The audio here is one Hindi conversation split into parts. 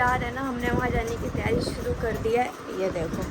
जा रहे हैं ना, हमने वहाँ जाने की तैयारी शुरू कर दी है। ये देखो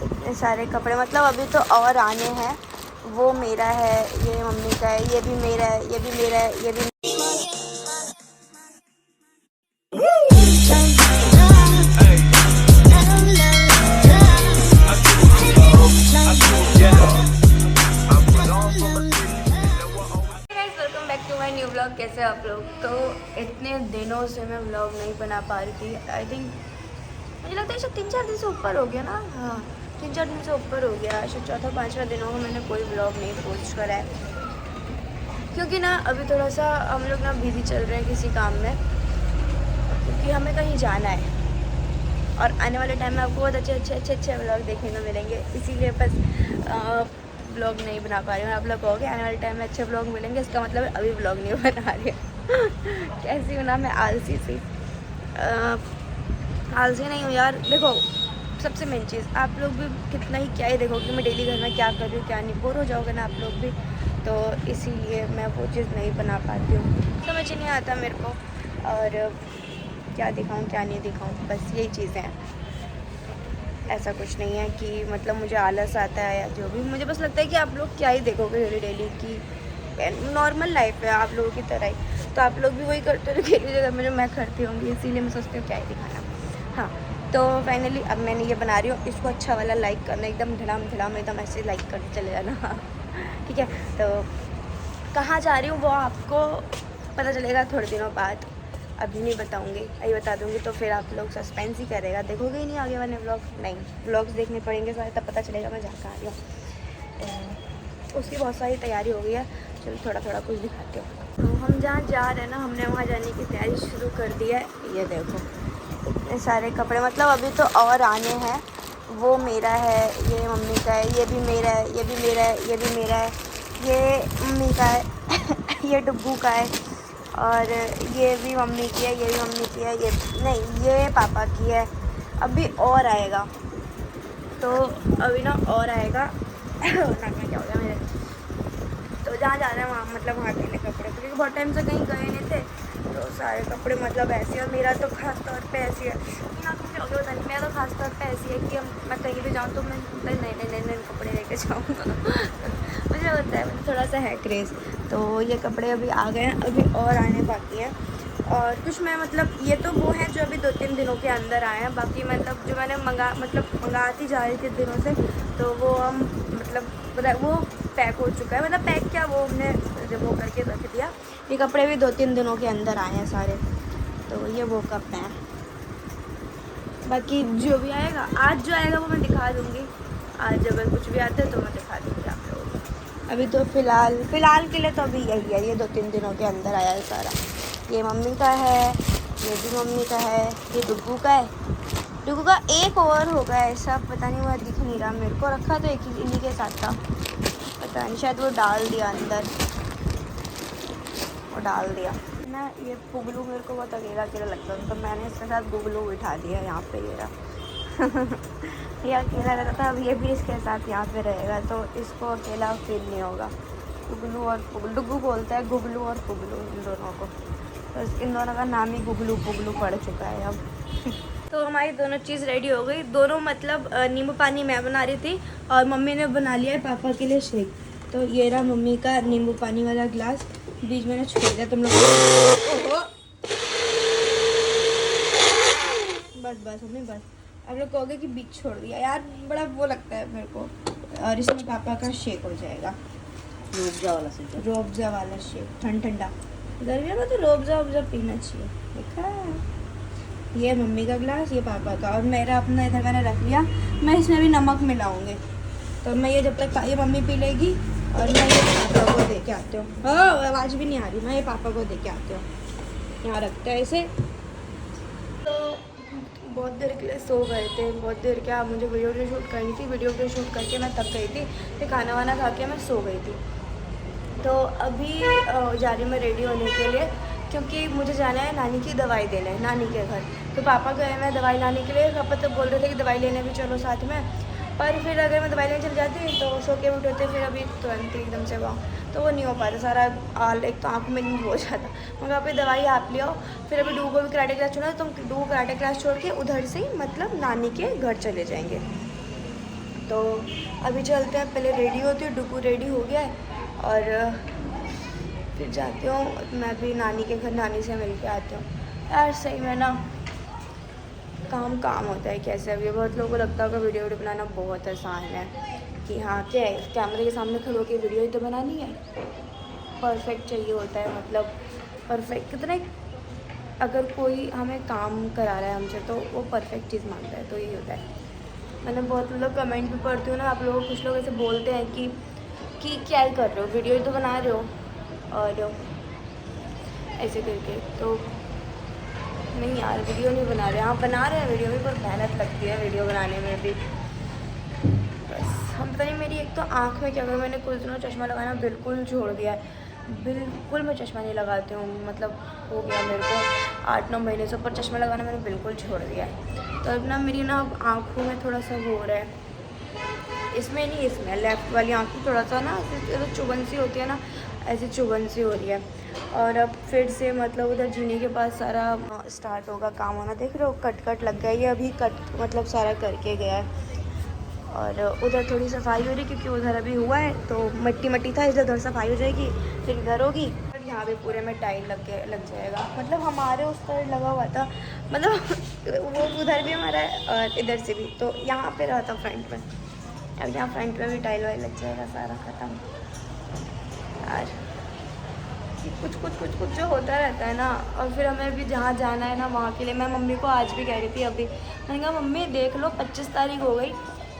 इतने सारे कपड़े, मतलब अभी तो और आने हैं। वो मेरा है, ये मम्मी का है, ये भी मेरा है, ये भी मेरा है, ये भी न्यू व्लॉग। कैसे आप लोग? तो इतने दिनों से मैं व्लॉग नहीं बना पा रही थी। आई थिंक मुझे लगता है शायद 3-4 दिन से ऊपर हो गया ना। हाँ 3-4 दिन से ऊपर हो गया, शायद 4था-5वां दिन होगा मैंने कोई व्लॉग नहीं पोस्ट करा है। क्योंकि ना अभी थोड़ा सा हम लोग ना बिजी चल रहे हैं किसी काम में, क्योंकि हमें कहीं जाना है और आने वाले टाइम में आपको बहुत अच्छे व्लॉग देखने को मिलेंगे। इसीलिए बस व्लॉग नहीं बना पा रही हूँ। आप लोग कहोगे आने वाले टाइम में अच्छे व्लॉग मिलेंगे, इसका मतलब अभी व्लॉग नहीं बना रही है। कैसी हूँ ना मैं, आलसी सी। आलसी नहीं हूँ यार। देखो सबसे मेन चीज़, आप लोग भी कितना ही क्या ही देखोगे मैं डेली घर में क्या कर रही हूँ क्या नहीं, बोर हो जाओगे ना आप लोग भी। तो इसीलिए मैं वो चीज़ नहीं बना पाती हूँ, समझ नहीं आता मेरे को और क्या दिखाऊँ क्या नहीं दिखाऊँ, बस यही चीज़ें हैं। ऐसा कुछ नहीं है कि मतलब मुझे आलस आता है या जो भी, मुझे बस लगता है कि आप लोग क्या ही देखोगे डेली की नॉर्मल लाइफ है आप लोगों की तरह ही, तो आप लोग भी वही करते हो जो जगह में जो मैं करती होंगी, इसीलिए मैं सोचती हूँ क्या ही दिखाना। हाँ तो फाइनली अब मैंने ये बना रही हूँ, इसको अच्छा वाला लाइक करना, एकदम धड़ाम एकदम ऐसे लाइक करके चले जाना। ठीक है, तो कहाँ जा रही हूँ वो आपको पता चलेगा थोड़े दिनों बाद, अभी नहीं बताऊँगी। अभी बता दूँगी तो फिर आप लोग सस्पेंस ही करेगा, देखोगे ही नहीं आगे वाले व्लॉग। नहीं, व्लॉग्स देखने पड़ेंगे सारे, तब पता चलेगा मैं जहाँ आ रही हूँ। उसकी बहुत सारी तैयारी हो गई है, चलो थोड़ा कुछ दिखाती हूँ। तो हम जहाँ जा रहे हैं ना, हमने वहाँ जाने की तैयारी शुरू कर दी है। ये देखो इतने सारे कपड़े, मतलब अभी तो और आने हैं। वो मेरा है, ये मम्मी का है, ये भी मेरा है, ये भी मेरा है, ये भी मेरा है, ये मम्मी का है। ये डुग्गू का है और ये भी मम्मी की है, ये भी मम्मी की है, ये नहीं ये पापा की है। अभी और आएगा, तो अभी ना और आएगा। नाक में क्या हो गया मेरे। तो जहाँ जा रहे हैं वहाँ, मतलब वहाँ के लिए कपड़े, क्योंकि बहुत टाइम से कहीं गए नहीं थे, तो सारे कपड़े मतलब ऐसे। और मेरा तो खास तौर पे ऐसी है ना, कुछ हो गया पता नहीं, मेरा तो खास तौर पे ऐसी है कि मैं कहीं भी जाऊँ तो मैं नए कपड़े लेके जाऊँ। मुझे होता है, मुझे थोड़ा सा है क्रेज़। तो ये कपड़े अभी आ गए हैं, अभी और आने बाकी हैं। और कुछ मैं मतलब ये तो वो हैं जो अभी 2-3 दिनों के अंदर आए हैं, बाकी मतलब जो मैंने मंगाती जा रही थी दिनों से, तो वो हम मतलब वो पैक हो चुका है। मतलब पैक क्या, वो हमने वो करके रख दिया। ये कपड़े भी 2-3 दिनों के अंदर आए हैं सारे। तो ये वो कप हैं, बाकी जो भी आएगा, आज जो आएगा वो मैं दिखा दूँगी। आज अगर कुछ भी आता है तो मैं दिखा दूँगी आप लोगों को। अभी तो फ़िलहाल के लिए तो अभी यही है, ये 2-3 दिनों के अंदर आया है सारा। ये मम्मी का है, ये भी मम्मी का है, ये डुग्गू का है। डुग्गू का एक और होगा ऐसा, पता नहीं, वह दिख नहीं रहा मेरे को। रखा तो एक ही इन्हीं के साथ था, पता नहीं शायद वो डाल दिया अंदर, वो डाल दिया ना। ये पुगलू मेरे को बहुत अकेला लगता है, तो मैंने इसके साथ गुगलू बिठा दिया यहाँ पे। ये रहा। ये अकेला रहता था, अब ये भी इसके साथ यहाँ पे रहेगा, तो इसको अकेला फील नहीं होगा। गुगलू और पुगलू, डुग्गू बोलता है गुगलू और पुगलू इन दोनों को, तो इन दोनों का नाम ही गुगलू पुगलू पड़ चुका है अब। तो हमारी दोनों चीज़ रेडी हो गई, दोनों मतलब नींबू पानी मैं बना रही थी और मम्मी ने बना लिया है पापा के लिए शेक। तो ये रहा मम्मी का नींबू पानी वाला ग्लास, बीच में छोड़ दिया तुम लोग। बस मम्मी बस, आप लोग कहोगे कि बीच छोड़ दिया यार, बड़ा वो लगता है मेरे को। और इसमें पापा का शेक हो जाएगा, रूअफ़ज़ा वाला शेक, ठंडा। गर्मियों में तो रूअफ़ज़ा पीना चाहिए, देखा। ये मम्मी का ग्लास, ये पापा का, और मेरा अपना इधर मैंने रख लिया। मैं इसमें भी नमक मिलाऊंगी, तो मैं ये जब तक ये मम्मी पी लेगी और मैं ये पापा को दे के आती हूँ। आवाज़ भी नहीं आ रही, मैं ये पापा को दे के आती हूँ। यहाँ रखते हैं इसे। तो बहुत देर के लिए सो गए थे, बहुत देर क्या, मुझे वीडियो शूट करनी थी। वीडियो शूट करके मैं तब गई थी, फिर खाना वाना खा के मैं सो गई थी। तो अभी जा रही मैं रेडी होने के लिए, क्योंकि मुझे जाना है नानी की दवाई देने, नानी के घर। तो पापा गए मैं दवाई लाने के लिए, पापा तो बोल रहे थे कि दवाई लेने भी चलो साथ में। पर फिर अगर मैं दवाई लेने चल जाती तो सो के उठे होते, फिर अभी तुरंत ही एकदम से वाँ तो वो नहीं हो पाता सारा। एक तो आँख में नहीं हो जाता, मगर आप दवाई आप ले आओ। फिर अभी डू को भी कराटे क्लास छोड़ा, तो डू कराटे क्लास छोड़ के उधर से ही मतलब नानी के घर चले जाएंगे। तो अभी चलते हैं, पहले रेडी होती हूँ, डुगू रेडी हो गया है और फिर जाती हूँ मैं भी नानी के घर, नानी से मिल के आती हूँ। यार सही में ना काम होता है कैसे। अभी बहुत लोगों को लगता होगा वीडियो बनाना बहुत आसान है कि हाँ क्या है, कैमरे के सामने खड़े होकर वीडियो ही तो बनानी है। परफेक्ट चाहिए होता है, मतलब परफेक्ट कितना, अगर कोई हमें काम करा रहा है हमसे तो वो परफेक्ट चीज़ मांगता है, तो यही होता है। मैंने बहुत लोग कमेंट भी पढ़ती हूँ ना, आप लोग कुछ लोग ऐसे बोलते हैं कि क्या ही कर रहे हो, वीडियो ही तो बना रहे हो और ऐसे करके। तो नहीं यार, वीडियो नहीं बना रहे, हाँ बना रहे हैं वीडियो भी, पर मेहनत लगती है वीडियो बनाने में भी। बस हम पता नहीं, मेरी एक तो आँख में क्या करूँ, मैंने कुछ दिनों चश्मा लगाना बिल्कुल छोड़ दिया है। बिल्कुल मैं चश्मा नहीं लगाती हूँ, मतलब हो गया मेरे को 8-9 महीने से ऊपर चश्मा लगाना मैंने बिल्कुल छोड़ दिया है। तो अब ना मेरी ना आँखों में थोड़ा सा वो हो रहा है, इसमें नहीं, इसमें लेफ़्ट वाली आँख में थोड़ा सा ना ऐसे चुभन सी होती है ना, ऐसी चुभन सी हो रही है। और अब फिर से मतलब उधर जीने के पास सारा स्टार्ट होगा काम होना, देख रहे हो कट लग गया, ये अभी कट मतलब सारा करके गया है। और उधर थोड़ी सफाई हो रही क्योंकि उधर अभी हुआ है तो मट्टी था, इधर उधर सफाई हो जाएगी, फिर इधर होगी, फिर यहाँ भी पूरे में टाइल लग जाएगा। मतलब हमारे उस पर लगा हुआ था, मतलब वो उधर भी हमारा है और इधर से भी, तो यहाँ पे रहा था फ्रंट में। अब यहाँ फ्रंट में भी टाइल वाइल लग जाएगा, सारा ख़त्म। यार कुछ जो होता रहता है ना। और फिर हमें भी जहाँ जाना है ना वहाँ के लिए, मैं मम्मी को आज भी कह रही थी अभी, मैंने कहा मम्मी देख लो 25 तारीख हो गई,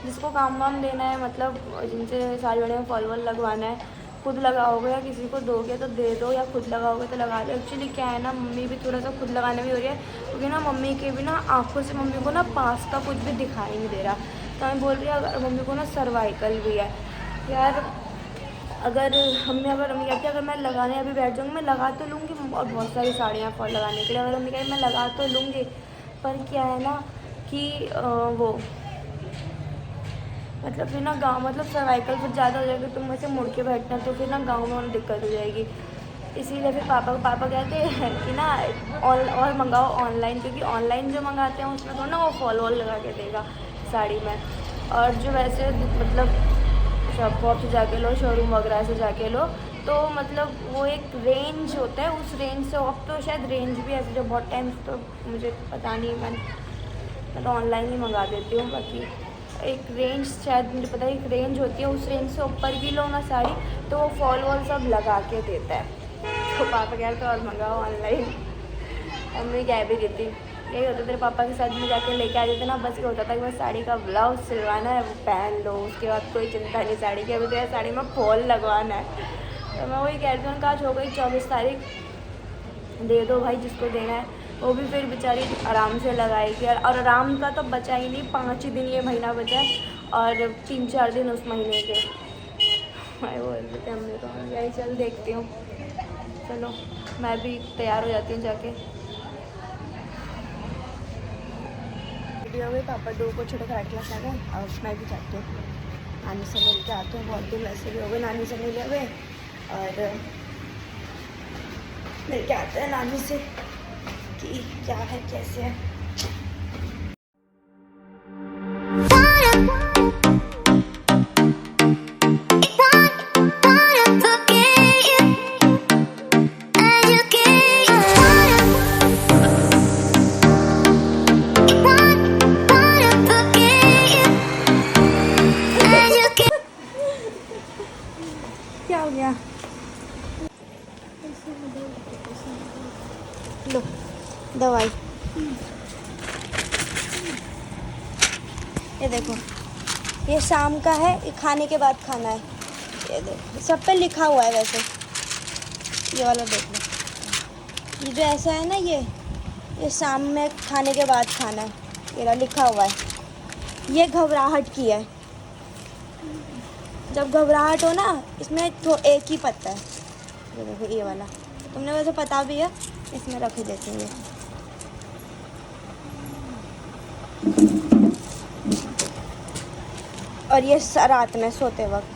जिसको काम वाम देना है, मतलब जिनसे साल बड़े में फॉल वॉल लगवाना है, खुद लगाओगे या किसी को दोगे तो दे दो, या खुद लगाओगे तो लगा लो। एक्चुअली क्या है ना, मम्मी भी थोड़ा सा खुद लगाने में हो रही है, क्योंकि ना मम्मी के भी ना आँखों से मम्मी को ना पास का कुछ भी दिखाई नहीं दे रहा। तो मैं बोल रही हूँ अगर मम्मी को ना सर्वाइकल भी है यार। अगर मम्मी कहती है अगर मैं लगाने अभी बैठ जाऊँगी, मैं लगा तो लूँगी, और बहुत सारी साड़ियाँ फॉल लगाने के लिए, अगर मम्मी कहे मैं लगा तो लूँगी, पर क्या है ना कि वो मतलब फिर ना गाँव, मतलब सर्वाइकल फिर ज़्यादा हो जाएगा, तुम ऐसे मुड़ के बैठना, तो फिर ना गाँव में दिक्कत हो जाएगी। इसीलिए फिर पापा कहते हैं कि ना और मंगाओ ऑनलाइन, क्योंकि ऑनलाइन जो मंगाते हैं उसमें तो ना वो फॉल वॉल लगा के देगा साड़ी में, और जो वैसे मतलब शॉप से जाके लो, शोरूम वगैरह से जाके लो, तो मतलब वो एक रेंज होता है, उस रेंज से अब तो शायद रेंज भी ऐसे जो बहुत टाइम तो मुझे पता नहीं, मैं तो ऑनलाइन ही मंगा देती हूँ। बाकी एक रेंज शायद मुझे पता है, एक रेंज होती है, उस रेंज से ऊपर की लो ना साड़ी तो वो फॉल वॉल सब लगा के देता है। तो पापा कह रहे तो और मंगाओ ऑनलाइन। मम्मी कह भी रही थी यही होता, तेरे पापा के साथ में जाके लेके आ जाते ना, बस ये होता था कि बस साड़ी का ब्लाउज सिलवाना है, वो पहन लो, उसके बाद कोई चिंता नहीं साड़ी की, अभी तो यार साड़ी में फॉल लगवाना है। तो मैं वही कह रही हूँ, काश हो गई 24 तारीख, दे दो भाई जिसको देना है, वो भी फिर बेचारी आराम से लगाएगी। और आराम का तो बचा ही नहीं, 5 ही दिन ये महीना बचा है और 3-4 दिन उस महीने के। मैं बोल रही थी हमने तो यही चल देखती हूँ, चलो मैं भी तैयार हो जाती हूँ जाके। वीडियो में पापा डो को छोटे कराटे क्लास आ गए, और मैं भी जाती हूँ नानी से मिल के आती हूँ। बहुत दिन वैसे भी हो गए नानी से मिले हुए, और मिल के आते हैं नानी से कि क्या है कैसे है। क्या हो गया? लो दवाई, ये देखो, ये शाम का है, ये खाने के बाद खाना है। ये देखो सब पे लिखा हुआ है वैसे, ये वाला देख लो, ये जो ऐसा है ना, ये शाम में खाने के बाद खाना है, ये वाला लिखा हुआ है। ये घबराहट की है, जब घबराहट हो ना इसमें तो एक ही पत्ता है, ये देखो ये वाला, तुमने वैसे पता भी है, इसमें रख देते हैं। और ये रात में सोते वक्त,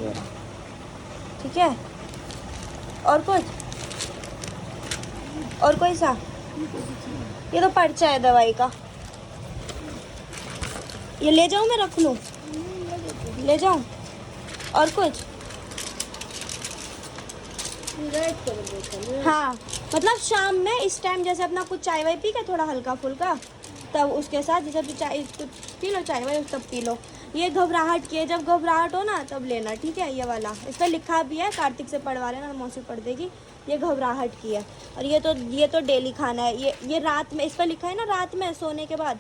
ये रहा। ठीक है, और कुछ, और कोई सा, ये तो पर्चा है दवाई का। ये ले जाऊँ, मैं रख लूँ, ले जाऊँ, और कुछ? हाँ, मतलब शाम में इस टाइम जैसे अपना कुछ चाय वाय पी के थोड़ा हल्का फुल्का, तब उसके साथ जैसे भी चाय कुछ पी लो, चाय वाय तब पी लो। ये घबराहट की है, जब घबराहट हो ना तब लेना, ठीक है। ये वाला इस पर लिखा भी है, कार्तिक से पढ़वा लेना, मौसी पढ़ देगी। ये घबराहट की है। और ये तो डेली खाना है। ये रात में, इस पर लिखा है ना रात में सोने के बाद,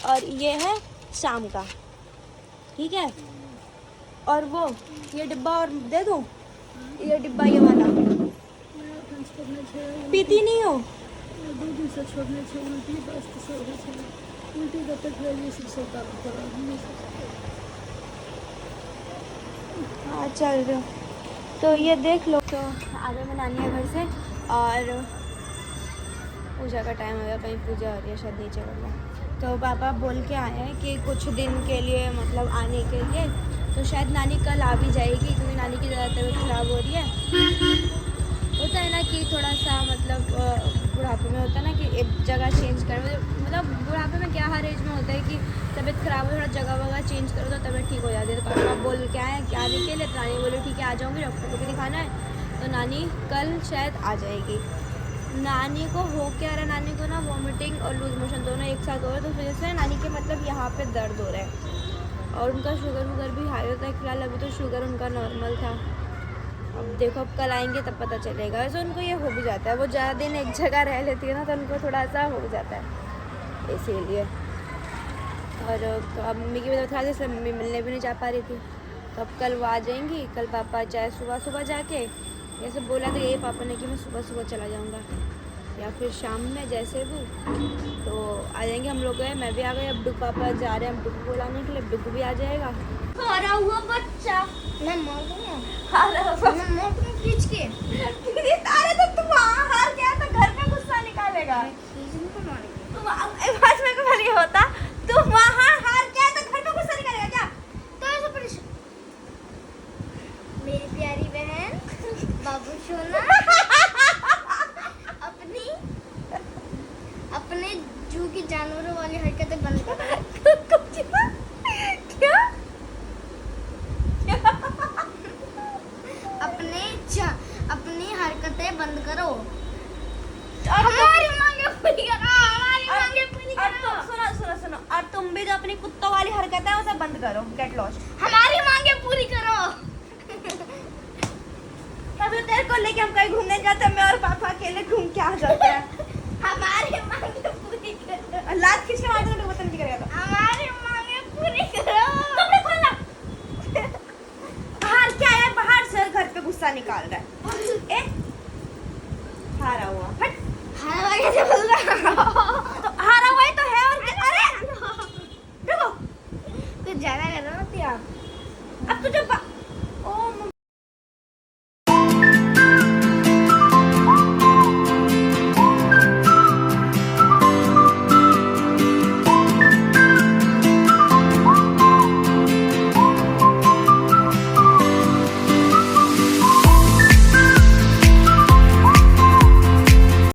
और ये है शाम का, ठीक है। और वो ये डिब्बा और दे दूँ, ये डिब्बा ये वाला पीती नहीं हो? हाँ चल रहे हो तो ये देख लो। तो आगे मैं नानी है घर से, और पूजा का टाइम हो गया, कहीं पूजा हो रही है शायद नीचे वाला। तो पापा बोल के आए हैं कि कुछ दिन के लिए, मतलब आने के लिए, तो शायद नानी कल आ भी जाएगी, क्योंकि नानी की ज़्यादा तबीयत ख़राब हो रही है। होता है ना कि थोड़ा सा मतलब बुढ़ापे में होता है ना कि एक जगह चेंज कर, मतलब बुढ़ापे में क्या हर एज में होता है कि तबीयत ख़राब हो, थोड़ा जगह वगह चेंज करो तो तबीयत ठीक हो जाती है। तो पापा बोल के आए कि आने के लिए, तो नानी बोले ठीक है आ जाऊँगी, डॉक्टर को भी दिखाना है। तो नानी कल शायद आ जाएगी। नानी को हो क्या रहा है, नानी को ना वॉमिटिंग और लूज मोशन दोनों एक साथ हो रहे हैं, तो उस वजह से नानी के मतलब यहाँ पे दर्द हो रहा है। और उनका शुगर वुगर भी हाई होता है फिलहाल, अभी तो शुगर उनका नॉर्मल था। अब देखो, अब कल आएंगे तब पता चलेगा। वैसे उनको ये हो भी जाता है, वो ज़्यादा दिन एक जगह रह लेती है ना, तो उनको थोड़ा सा हो जाता है इसीलिए। और अब मम्मी की वजह था जैसे मम्मी मिलने भी नहीं जा पा रही थी, तो अब कल वो आ जाएंगी। कल पापा चाहे सुबह सुबह जाके, जैसे बोला तो यही पापा ने कि मैं सुबह सुबह चला जाऊँगा, या फिर शाम में जैसे भी, तो आ जाएंगे। हम लोग गए, मैं भी आ गई। अब डुग पापा जा रहे हैं अब डुग को लाने के लिए, डुग भी आ जाएगा। हरा हुआ बच्चा मैं मार दूंगा, मैं मार दूंगा खींच के। अरे तो तुम वहाँ हार गया तो घर पे गुस्सा निकालेगा। तुम आज मेरे को पहले ये होता, तुम वहाँ हार गया तो घर पे गुस्सा निकालेगा क्या? तो ऐसा परेशान, मेरी प्यारी बहन बाबू सोना अपने जू की जानवरों वाली हरकतें बंद करो। क्या? अपनी हरकतें बंद करो। हमारी मांगे पूरी करो, हमारी मांगे पूरी करो। सुनो, और तुम भी जो अपनी कुत्तों वाली हरकत है उसे बंद करो। Get lost. हमारी मांगे पूरी करो। तभी तेरे को लेके हम कहीं घूमने जाते हैं, मैं और पापा अकेले घूम के आ जाते हैं। हमारी मांगे पूरी करो। लात खींच के मार दूंगा, बदतमीजी करेगा तो। हमारी मांगे पूरी करो। तुमने खोला। बाहर क्या है, बाहर से घर पे गुस्सा निकाल रहा है। ए हारा हुआ, हट। हारा हुआ कैसे बोल रहा? तो हारा हुआ ही तो है, और क्या? अरे रुको, कुछ ज्यादा कर रहा मत यार। अब तुझे